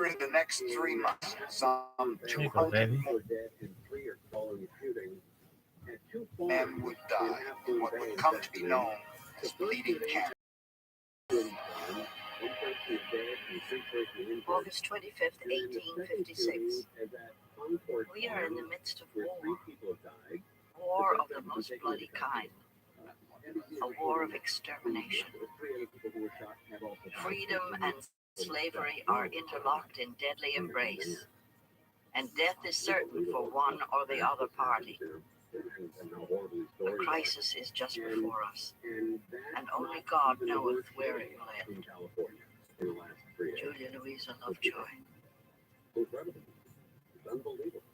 During the next 3 months, some 200 more men would die in what would come to be known as bleeding cancer. August 25th, 1856. We are in the midst of war of the most bloody kind, a war of extermination. Freedom and slavery are interlocked in deadly embrace, and death is certain for one or the other party. The crisis is just before us, and only God knoweth where it will end. Julia Louisa Lovejoy. Incredible. It's unbelievable.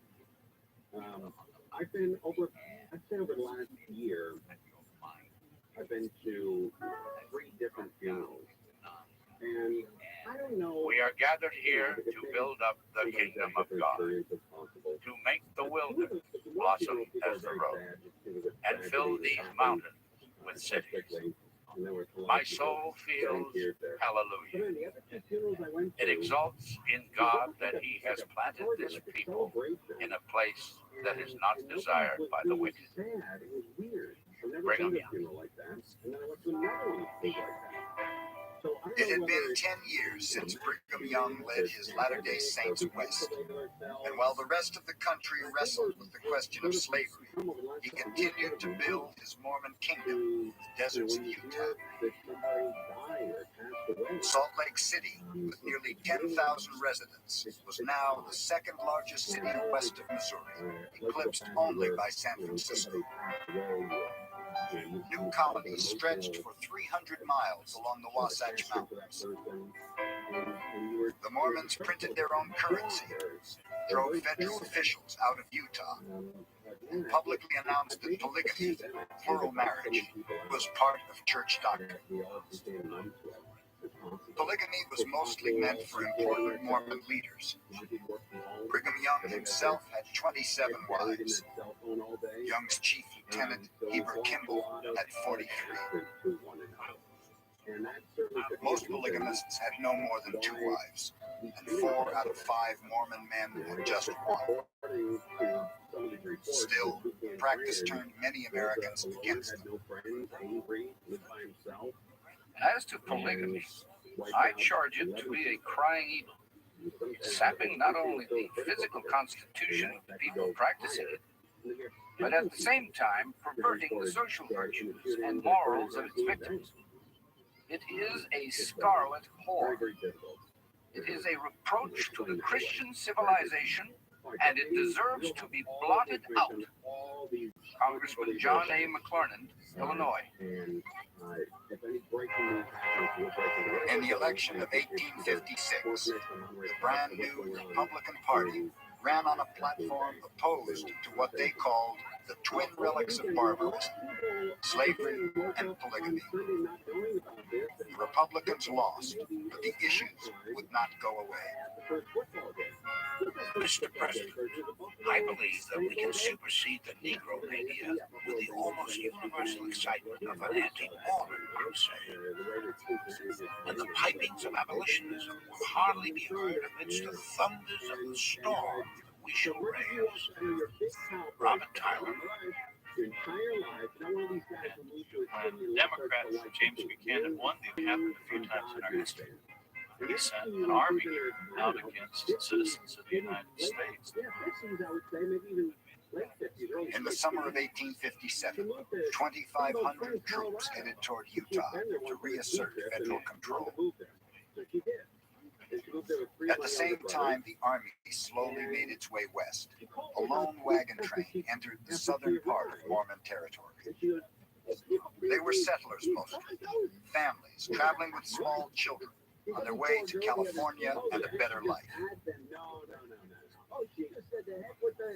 I've been over the last year, I've been to 3 different funerals. And I don't know. We are gathered here to build up the kingdom of God, to make the wilderness blossom as the rose, and fill these mountains with cities. My soul feels hallelujah. It exalts in God that He has planted this people in a place that is not desired by the wicked. Bring them in. It had been 10 years since Brigham Young led his Latter-day Saints west, and while the rest of the country wrestled with the question of slavery, he continued to build his Mormon kingdom in the deserts of Utah. Salt Lake City, with nearly 10,000 residents, was now the second largest city west of Missouri, eclipsed only by San Francisco. New colonies stretched for 300 miles along the Wasatch Mountains. The Mormons printed their own currency, drove federal officials out of Utah, and publicly announced that polygamy, plural marriage, was part of church doctrine. Polygamy was mostly meant for important Mormon leaders. Brigham Young himself had 27 wives. Young's chief lieutenant, Heber Kimball, had 43. Most polygamists had no more than 2 wives, and 4 out of 5 Mormon men had just 1. Still, practice turned many Americans against them. As to polygamy, I charge it to be a crying evil, sapping not only the physical constitution of the people practicing it, but at the same time perverting the social virtues and morals of its victims. It is a scarlet whore. It is a reproach to the Christian civilization, and it deserves to be blotted out. Congressman John A. McClernand, Illinois. In the election of 1856, the brand new Republican Party ran on a platform opposed to what they called the twin relics of barbarism, slavery and polygamy. The Republicans lost, but the issues would not go away. Mr. President, I believe that we can supersede the Negro mania with the almost universal excitement of an anti-Mormon crusade. When the pipings of abolitionism will hardly be heard amidst the thunders of the storm we shall raise. Robert Tyler. Democrats, James Buchanan won the encampment a few times in our history. He sent an army out against citizens of the United States. In the summer of 1857, 2,500 troops headed toward Utah to reassert federal control. At the same time, the army slowly made its way west. A lone wagon train entered the southern part of Mormon territory. They were settlers mostly, families traveling with small children on their way to California and a better life.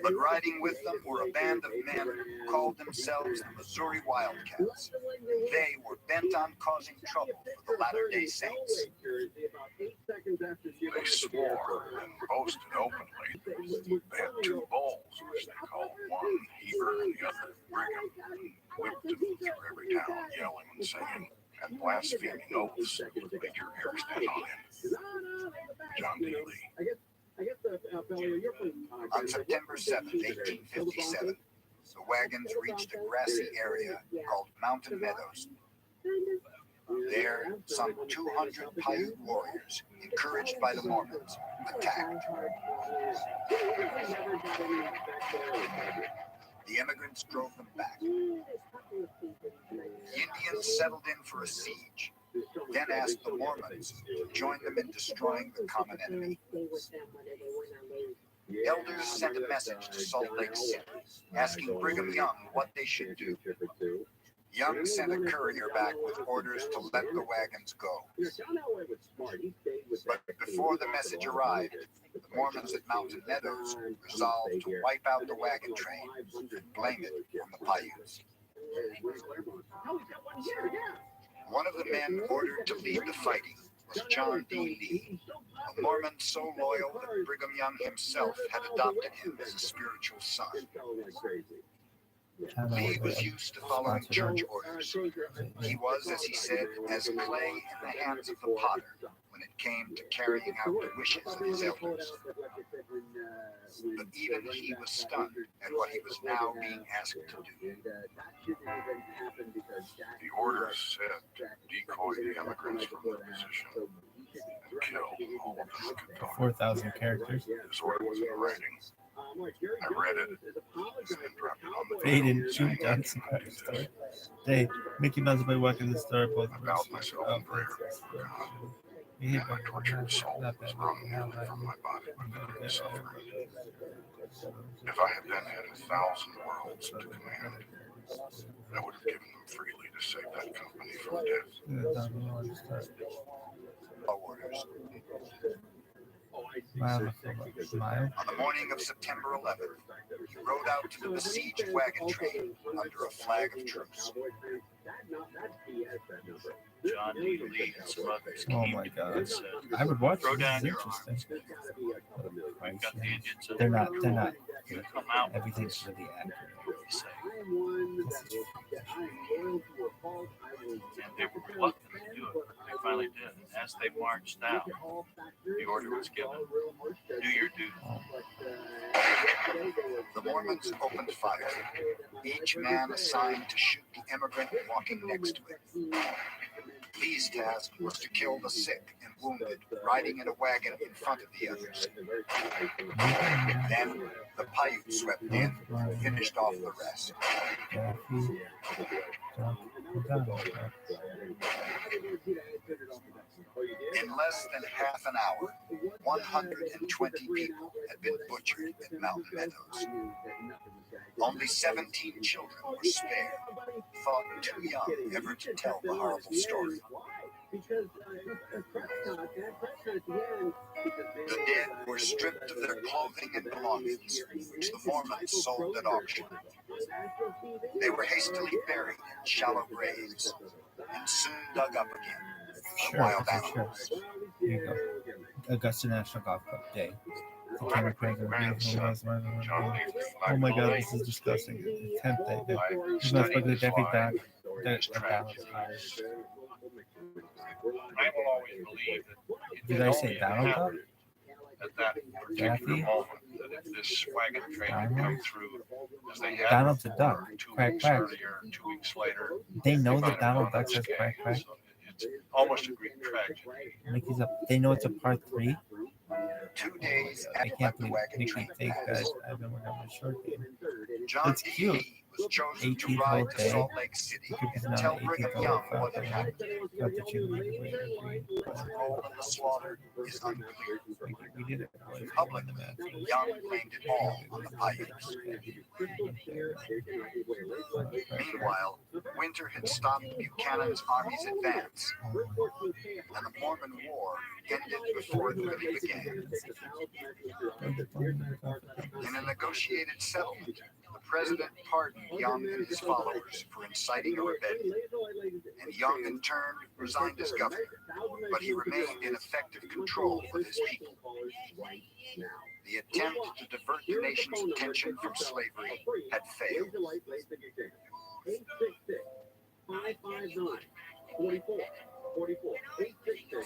But riding with them were a band of men who called themselves the Missouri Wildcats. They were bent on causing trouble for the Latter-day Saints. They swore and boasted openly. They had 2 bulls, which they called one Heber and the other Brigham, and whipped them through every town, yelling and singing and blaspheming oaths that would make your hair stand on end. John D. On September 7, 1857, the wagons reached a grassy area called Mountain Meadows. There, some 200 Paiute warriors, encouraged by the Mormons, attacked. The immigrants drove them back. The Indians settled in for a siege, then asked the Mormons to join them in destroying the common enemy. Elders sent a message to Salt Lake City, asking Brigham Young what they should do. Young sent a courier back with orders to let the wagons go. But before the message arrived, the Mormons at Mountain Meadows resolved to wipe out the wagon train and blame it on the Paiutes. One of the men ordered to lead the fighting was John D. Lee, a Mormon so loyal that Brigham Young himself had adopted him as a spiritual son. Lee was used to following church orders. He was, as he said, as clay in the hands of the potter when it came to carrying out the wishes of his elders. But even he was stunned at what he was now being asked to do. The orders said to decoy the immigrants from their position and kill all of them could talk. 4,000 characters. His order was in writing. I read it and dropped it on the They table. didn't shoot Johnson at the store. They Mickey Mouse by walking the store both I bowed myself in prayer. God, and my tortured soul was wrung from my body by pain and suffering. If I had then had 1,000 worlds to command, I would have given them freely to save that company from death. Orders. Smile. On the morning of September 11th, he rode out to the besieged wagon train under a flag of truce. John D. Lee and some others Oh came my to me God. and said, I would watch throw this. down It's your interesting. We've got the Indians in They're the not. They're not. You come out with Everything's this. really accurate. He said. And they were reluctant to do it, but they finally did. And as they marched out, the order was given, do your duty. The Mormons opened fire, each man assigned to shoot the immigrant walking next to him. Lee's task was to kill the sick and wounded riding in a wagon in front of the others. Then the Paiutes swept in and finished off the rest. In less than half an hour, 120 people had been butchered at Mountain Meadows. Only 17 children were spared, thought too young ever to tell the horrible story. The dead were stripped of their clothing and belongings, which the Mormons sold at auction. They were hastily buried in shallow graves and soon dug up again by wild animals. Here you go. Augusta National Golf Club Day. The camera program. Oh my God, this is disgusting. The 10th day. He's not supposed to Daffy Duck. The balance. I will always believe that Did I say Donald Duck? at that particular Daffy? moment that if this wagon train had come through as they had Donald's a duck. 2 Quack, weeks quack. earlier, 2 weeks later, They know might that have Donald gone Duck says unscathed. quack, quack. So it's almost a Greek tragedy. Mickey's up. They know it's a part 3. 2 days I after can't the believe wagon Mickey train thinks that passed, I've been working on my short game. John It's D. cute. Lee was chosen to 18th ride to day. Salt Lake City It's and not tell 18th Brigham day. Young what had happened. Got the chicken. The role in the slaughter is unclear. We did it. Publicly, Young blamed it all on the Paiutes. Meanwhile, winter had stopped Buchanan's army's advance, and the Mormon War ended before it really began. In a negotiated settlement, the president pardoned Young and his followers for inciting a rebellion, and Young in turn resigned as governor, but he remained in effective control of his people. The attempt to divert the nation's attention from slavery had failed.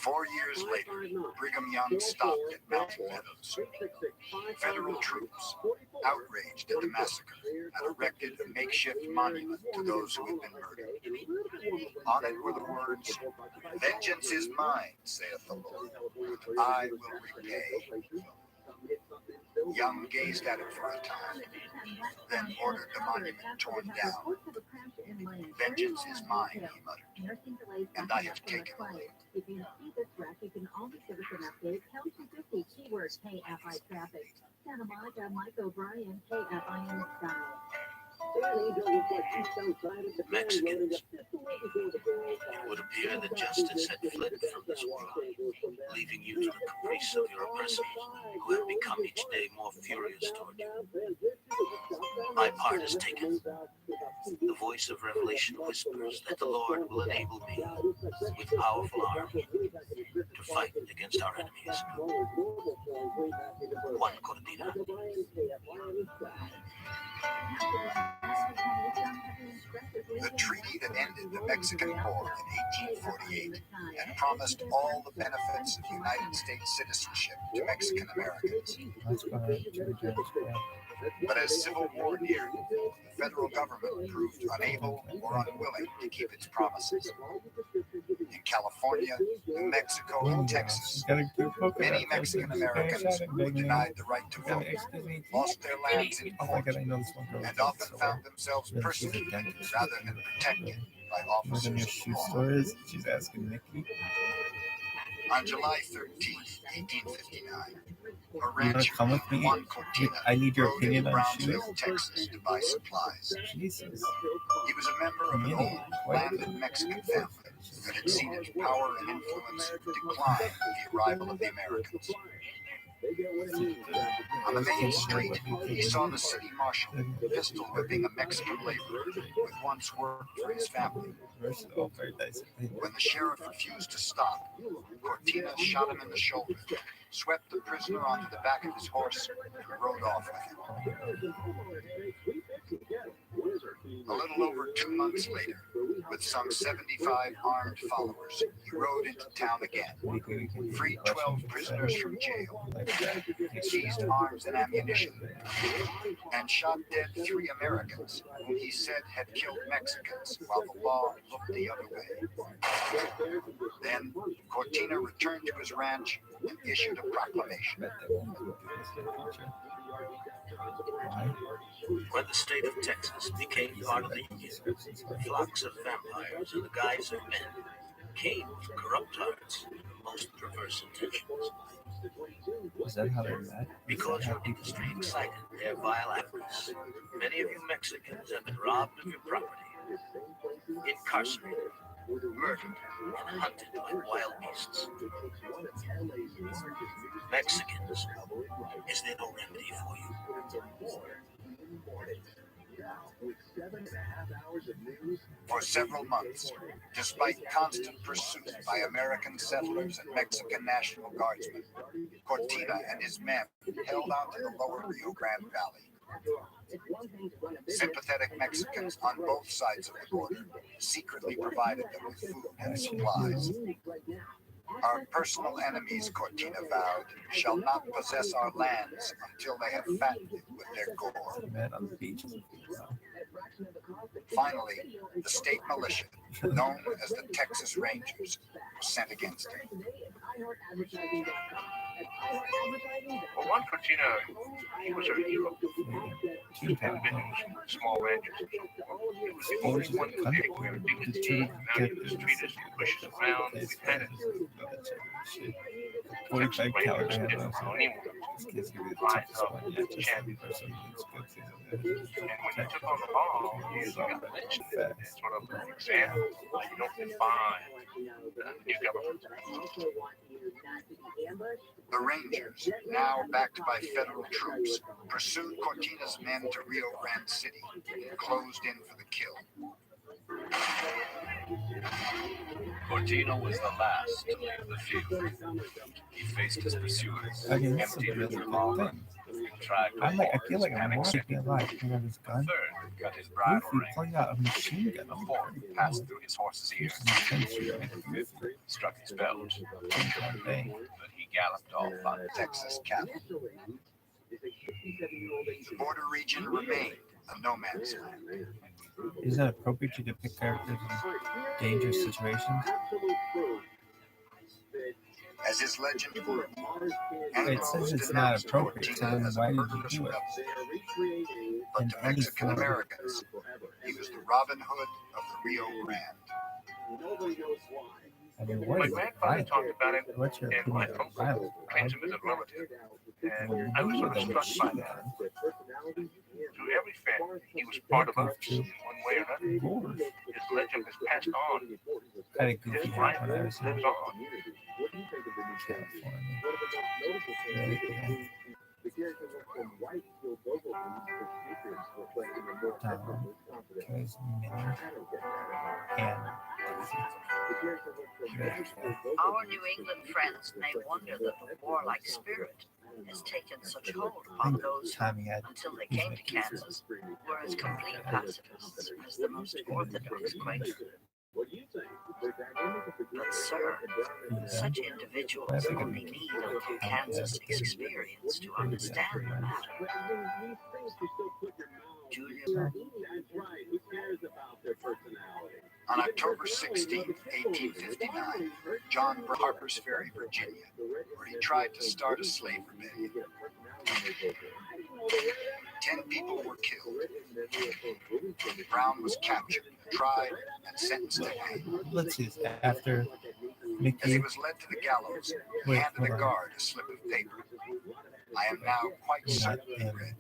4 years later, Brigham Young stopped at Mountain Meadows. Federal troops, outraged at the massacre, had erected a makeshift monument to those who had been murdered. On it were the words, "Vengeance is mine, saith the Lord, and I will repay." Young gazed at it for a time, then ordered the monument torn down. "Vengeance is mine," he muttered, "and I have taken away." If you see this wreck, you can always give us an update. Count to 50 keyword KFI traffic. Santa Monica, Mike O'Brien, KFIN style. Mexicans. It would appear that justice had fled from this world, leaving you to the caprice of your oppressors, who have become each day more furious toward you. My part is taken. The voice of revelation whispers that the Lord will enable me, with powerful army, to fight against our enemies. One Cortina. The treaty that ended the Mexican War in 1848 had promised all the benefits of United States citizenship to Mexican Americans. But as Civil War neared, the federal government proved unable or unwilling to keep its promises. In California, New Mexico, and Texas, many Mexican Americans were denied the right to vote, lost their lands in court, and often found themselves persecuted rather than protected by officers of the law. She's asking Nikki. On July 13, 1859, a You rancher come with me? Juan Cortina I need your rode opinion into on shoes. Brownsville, Texas to buy supplies. Jesus. He was a member of an old landed Mexican family that had seen its power and influence decline with the arrival of the Americans. On the main street, he saw the city marshal pistol whipping a Mexican laborer who had once worked for his family. When the sheriff refused to stop, Cortina shot him in the shoulder, swept the prisoner onto the back of his horse, and rode off with him. A little over 2 months later, with some 75 armed followers, he rode into town again, freed 12 prisoners from jail, seized arms and ammunition, and shot dead 3 Americans whom he said had killed Mexicans while the law looked the other way. Then Cortina returned to his ranch and issued a proclamation. When the state of Texas became part of the Union, flocks of vampires in the guise of men came with corrupt hearts and most perverse intentions. Is that how they're met? Because your industry excited their vile avarice, many of you Mexicans have been robbed of your property, incarcerated, murdered, and hunted like wild beasts. Mexicans, is there no remedy for you? For several months, despite constant pursuit by American settlers and Mexican National Guardsmen, Cortina and his men held out to the lower Rio Grande Valley. Sympathetic Mexicans on both sides of the border secretly provided them with food and supplies. Our personal enemies, Cortina vowed, shall not possess our lands until they have fattened it with their gore. Man on the beach. Finally, the state militia, known as the Texas Rangers, was sent against him. Well, Juan Cortina, he was a hero. He had been small ranchers. He was the only one who did it. We were dignity. Now he was treated, pushes around, we had it. 45 calories. So anyone rise up and champion. And when he took on the ball, he got lynched. Sort of an example. You don't define the new government. The Rangers, now backed by federal troops, pursued Cortina's men to Rio Grande City and closed in for the kill. Cortina was the last to leave the field. He faced his pursuers, I mean, that's a emptied really their good revolver, thing. tried to I feel like I'm panic more stricken. keeping alive. You know, this The gun. third got his bridle Goofy ring. pulling out a machine gun. The fourth passed through his horse's ear, This is intense, right? struck his belt, Same kind of thing. but he galloped off on Texas cattle. The border region remained a no man's land. Isn't it appropriate to depict characters in dangerous situations? As his legend grew, It says it's not appropriate, so then why did you do it? But In to any Mexican form. Americans, he was the Robin Hood of the Rio Grande. I mean, what My is grandfather violent? talked about it, What's your and my opinion on uncle violence? claims him as a relative. And When I you was do sort the of struck by machine that. gun, Through every family, he was part of us in one way or another. Lord, His legend was passed on. I had a goofy His hat life when I was in lives on. California. Because many and Our New England friends may wonder that the warlike spirit has taken such hold upon those who, Tommy had until they came to Kansas, were as complete pacifists as the most orthodox Quaker. But, sir, such individuals only need a little Kansas experience to understand the matter. Julia, On October 16, 1859, John brought Harper's Ferry, Virginia, where he tried to start a slave rebellion. 10 people were killed. Brown was captured, tried, and sentenced to hang. let's see, after As he Mickey, was led to the gallows, he Wait, handed hold a on. guard a slip of paper. I am now quite not certain, he in, read,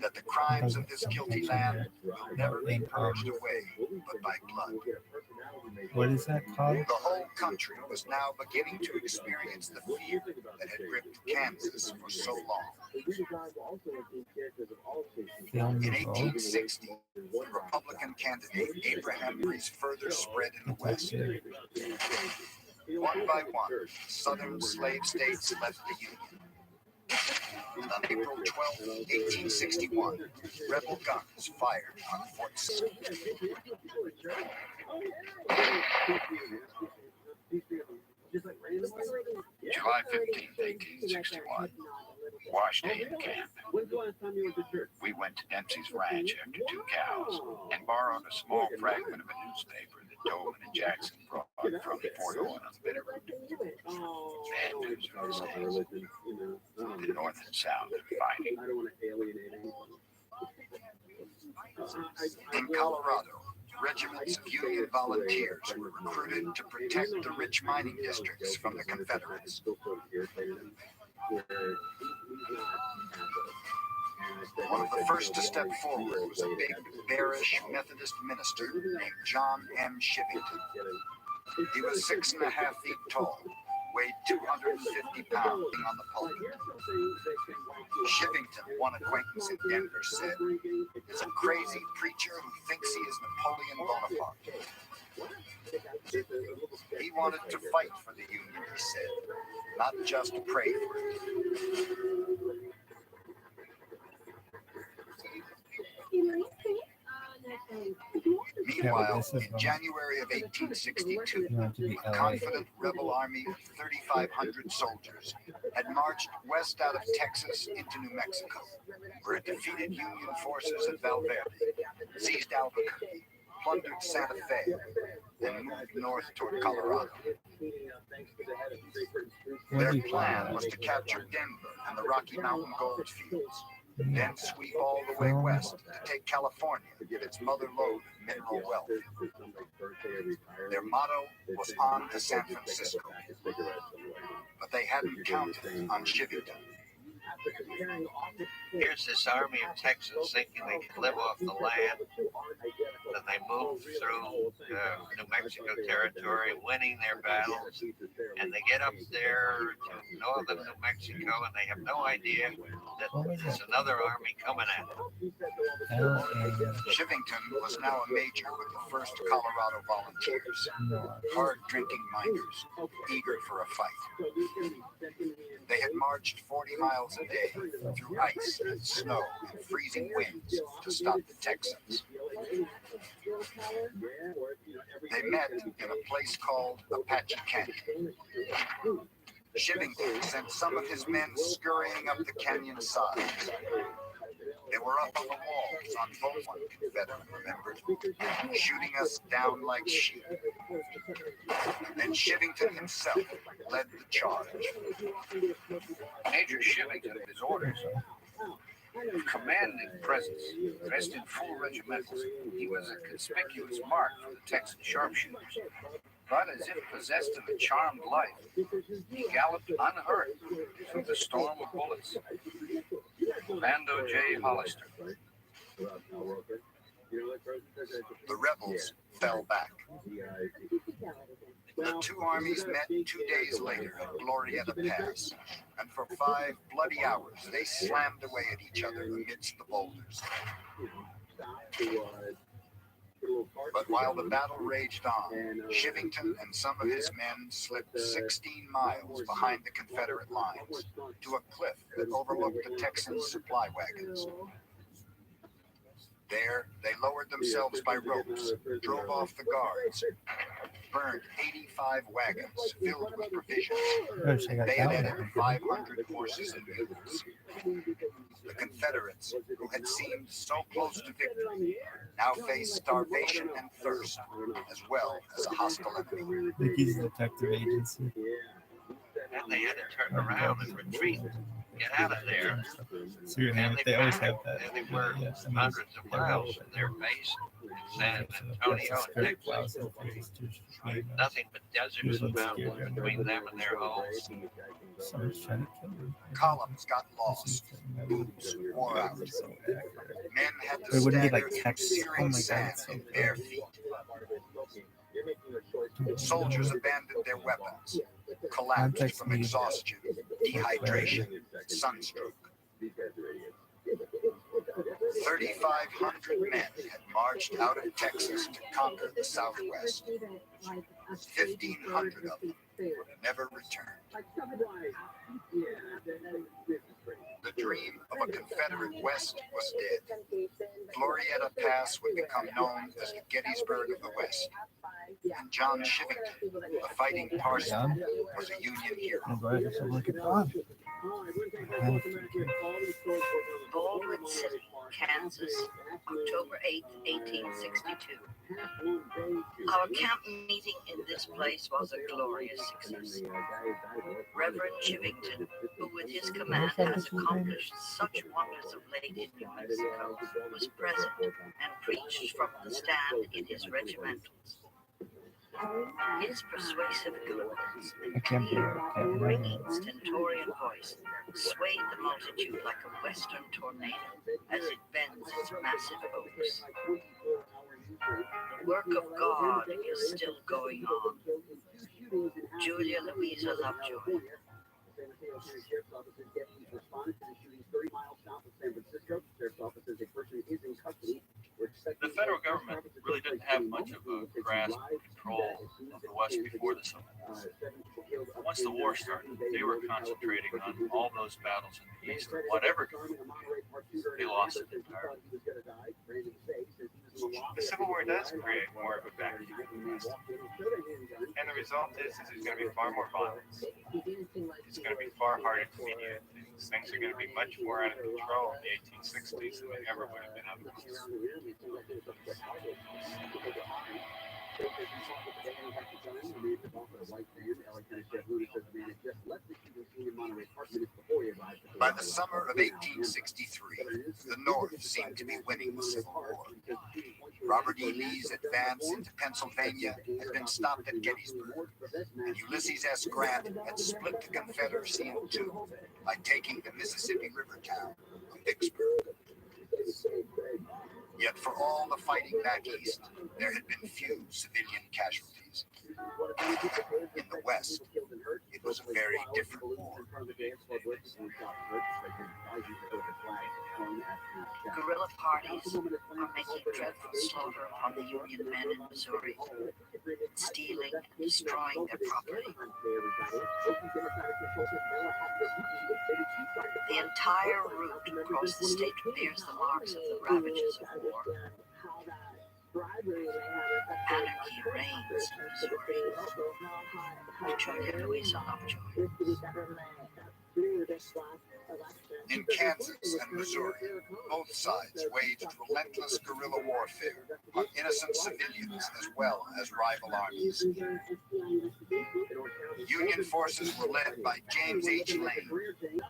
that the crimes of this guilty land will never be purged away but by blood. what is that called? The whole country was now beginning to experience the fear that had gripped Kansas for so long. Film In the vote? 1860, the Republican candidate Abraham Reese further spread in the West. One by one, southern slave states left the Union. And on April 12, 1861, rebel guns fired on Fort Sumter. July 15, 1861. Wash day in camp. We went to Dempsey's ranch after 2 cows and borrowed a small fragment of a newspaper that Tobin and Jackson brought from Fort Owen on the Bitterroot. Bad news for the States. The North and South are fighting. In Colorado, regiments of Union volunteers were recruited to protect the rich mining districts from the Confederates. One of the first to step forward was a big, bearish Methodist minister named John M. Shivington. He was 6.5 feet tall, weighed 250 pounds on the pulpit. Shivington, one acquaintance in Denver, said, is a crazy preacher who thinks he is Napoleon Bonaparte. He wanted to fight for the Union, he said, not just pray for it. Meanwhile, in January of 1862, a confident rebel army of 3,500 soldiers had marched west out of Texas into New Mexico, where it defeated Union forces at Valverde, seized Albuquerque, plundered Santa Fe, and moved north toward Colorado. Their plan was to capture Denver and the Rocky Mountain gold fields, then sweep all the way west to take California, its mother lode of mineral wealth. Their motto was on to San Francisco, but they hadn't counted on Shivington. Here's this army of Texans thinking they can live off the land. and they moved through New Mexico territory, winning their battles, and they get up there to northern New Mexico, and they have no idea that there's another army coming at them. Shivington was now a major with the 1st Colorado Volunteers, hard-drinking miners, eager for a fight. They had marched 40 miles a day through ice and snow and freezing winds to stop the Texans. They met in a place called Apache Canyon. Shivington sent some of his men scurrying up the canyon sides. They were up on the walls on both, one Confederate remembered, shooting us down like sheep. Then Shivington himself led the charge. Major Shivington, his orders, commanding presence, dressed in full regimentals, he was a conspicuous mark for the Texan sharpshooters. But as if possessed of a charmed life, he galloped unhurt through the storm of bullets. Bando J. Hollister. The rebels fell back. The two armies met 2 days later at Glorieta Pass, and for 5 bloody hours they slammed away at each other amidst the boulders. But while the battle raged on, Shivington and some of his men slipped 16 miles behind the Confederate lines to a cliff that overlooked the Texans' supply wagons. There, they lowered themselves by ropes, drove off the guards, burned 85 wagons filled with provisions. They had added 500 horses and mules. The Confederates, who had seemed so close to victory, now faced starvation and thirst, as well as a hostile enemy. I think he's a detective agency. And they had to turn around and retreat, get out of there. So And they always have that. and they were hundreds of miles from their base in San Antonio and Texas. Nothing but deserts and mountains between them and their homes. Someone's trying to kill me. Columns got lost. Boots wore out. Men had to It wouldn't be stagger like through Texas. Oh searing my god, sand it's so in bare feet. Soldiers abandoned their weapons, collapsed from exhaustion, dehydration, sunstroke. 3,500 men had marched out of Texas to conquer the Southwest. 1,500 of them would never return. The dream of a Confederate West was dead. Glorieta Pass would become known as the Gettysburg of the West. And John Shivington, the fighting parson, was a Union hero. Baldwin City, Kansas, October 8, 1862. Our camp meeting in this place was a glorious success. Reverend Shivington, who with his command has accomplished such wonders of late in New Mexico, was present and preached from the stand in his regimentals. His persuasive eloquence and clear, ringing, stentorian voice swayed the multitude like a western tornado as it bends its massive oaks. The work of God is still going on. Julia Louisa Lovejoy. The federal government really didn't have much of a grasp or control of the West before the Civil War. Once the war started, they were concentrating on all those battles in the East. Whatever they lost it entirely. The Civil War does create more of a vacuum in the West. And the result is there's going to be far more violence. It's going to be far harder to mediate things. Things are going to be much more out of control in the 1860s than they ever would have been otherwise. By the summer of 1863, the North seemed to be winning the Civil War. Robert E. Lee's advance into Pennsylvania had been stopped at Gettysburg, and Ulysses S. Grant had split the Confederacy in two by taking the Mississippi River town of Vicksburg. Yet for all the fighting back east, there had been few civilian casualties. In the West, it was a very different war. Guerrilla parties are making dreadful slaughter upon the Union men in Missouri, stealing and destroying their property. The entire route across the state bears the marks of the ravages of war. Anarchy reigns in Missouri. Julia Louisa Lovejoy. In Kansas and Missouri, both sides waged relentless guerrilla warfare on innocent civilians as well as rival armies. Union forces were led by James H. Lane.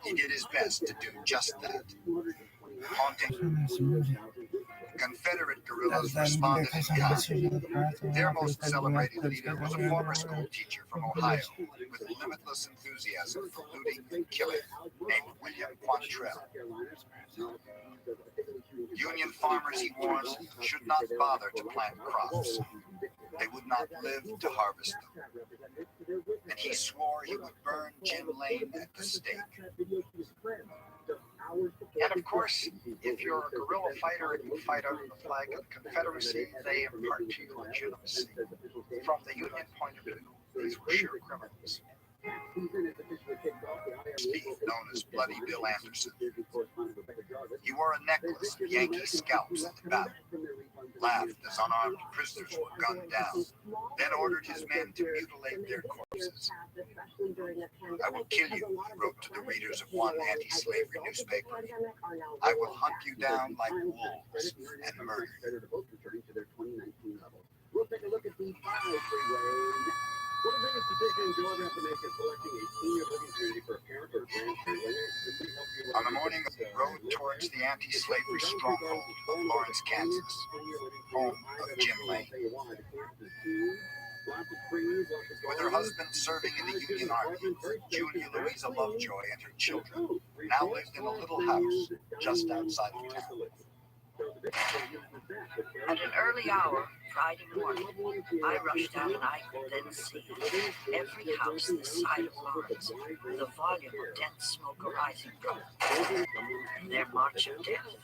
He did his best to do just that. Haunting. Confederate guerrillas responded in kind. Their most celebrated leader was a former school teacher from Ohio with limitless enthusiasm for looting and killing, named William Quantrell. Union farmers, he warned, should not bother to plant crops. They would not live to harvest them. And he swore he would burn Jim Lane at the stake. And of course, if you're a guerrilla fighter and you fight under the flag of the Confederacy, they impart to you legitimacy. From the Union point of view, these were sheer criminals. Known as Bloody Bill Anderson. He wore a necklace of Yankee scalps at the battle, laughed as unarmed prisoners were gunned down, then ordered his men to mutilate their corpses. "I will kill you," he wrote to the readers of one anti-slavery newspaper. "I will hunt you down like wolves and murder you." We'll take a look at the 5 freeway. One of the biggest decisions you'll ever have to make is selecting a senior living community for a parent or grandparent. On the morning of the road towards the anti-slavery stronghold of Lawrence, Kansas, home of Jim Lane. With her husband serving in the Union Army, Julia Louisa Lovejoy and her children now lived in a little house just outside of town. At an early hour, Friday morning, I rushed out and I could then see every house this side of Lawrence with a volume of dense smoke arising from it. Their march of death.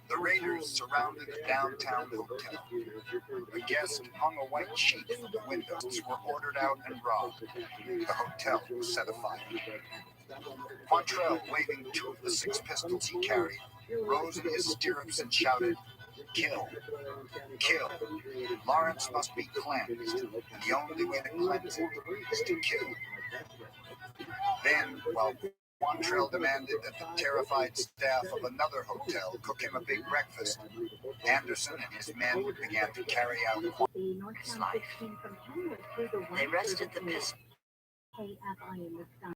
The raiders surrounded a downtown hotel. The guests hung a white sheet from the windows, were ordered out and robbed. The hotel was set afire. Quantrell, waving 2 of the 6 pistols he carried, rose in his stirrups and shouted, "Kill! Kill! Lawrence must be cleansed, and the only way to cleanse it is to kill." Then, while Quantrell demanded that the terrified staff of another hotel cook him a big breakfast, Anderson and his men began to carry out His life. They rested the pistol.